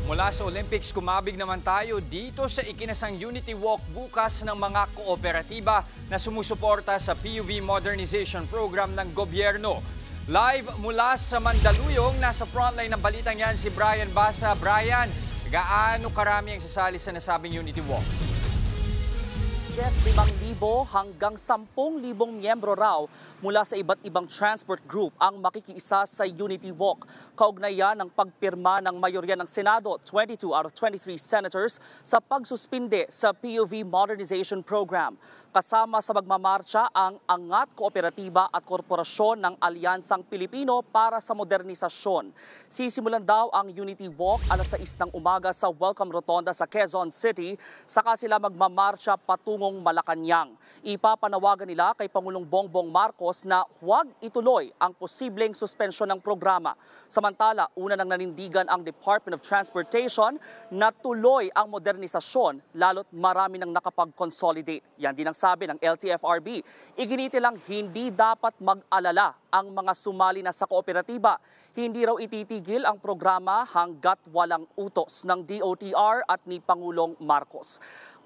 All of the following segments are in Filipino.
Mula sa Olympics, kumabig naman tayo dito sa ikinasang Unity Walk bukas ng mga kooperatiba na sumusuporta sa PUV Modernization Program ng gobyerno. Live mula sa Mandaluyong, nasa frontline ng balitang yan si Brian Basa. Brian, gaano karami ang sasali sa nasabing Unity Walk? 5,000 hanggang 10,000 miyembro raw mula sa iba't ibang transport group ang makikiisa sa Unity Walk. Kaugnayan ng pagpirma ng mayorya ng Senado, 22 out of 23 senators, sa pagsuspinde sa PUV Modernization Program. Kasama sa magmamarcha ang Angat Kooperatiba at Korporasyon ng Alyansang Pilipino para sa Modernisasyon. Sisimulan daw ang Unity Walk alas 6 ng umaga sa Welcome Rotonda sa Quezon City, saka sila magmamarcha patungong Malacanang. Ipapanawagan nila kay Pangulong Bongbong Marcos na huwag ituloy ang posibleng suspensyon ng programa. Samantala, una nang nanindigan ang Department of Transportation na tuloy ang modernisasyon lalo't marami nang nakapag-consolidate. Yan din ang sabi ng LTFRB. Iginiti lang hindi dapat mag-alala ang mga sumali na sa kooperatiba. Hindi raw ititigil ang programa hanggat walang utos ng DOTR at ni Pangulong Marcos.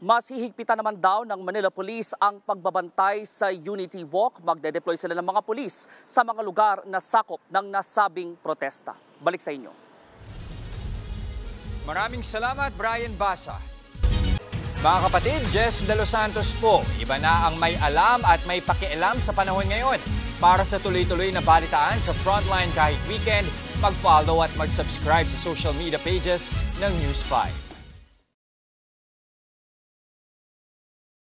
Mas hihigpitan naman daw ng Manila Police ang pagbabantay sa Unity Walk. Magde-deploy sila ng mga pulis sa mga lugar na sakop ng nasabing protesta. Balik sa inyo. Maraming salamat, Brian Basa. Mga kapatid, Jess De Los Santos po. Iba na ang may alam at may pakialam sa panahon ngayon. Para sa tuloy-tuloy na balitaan sa Frontline kahit weekend, mag-follow at mag-subscribe sa social media pages ng News 5.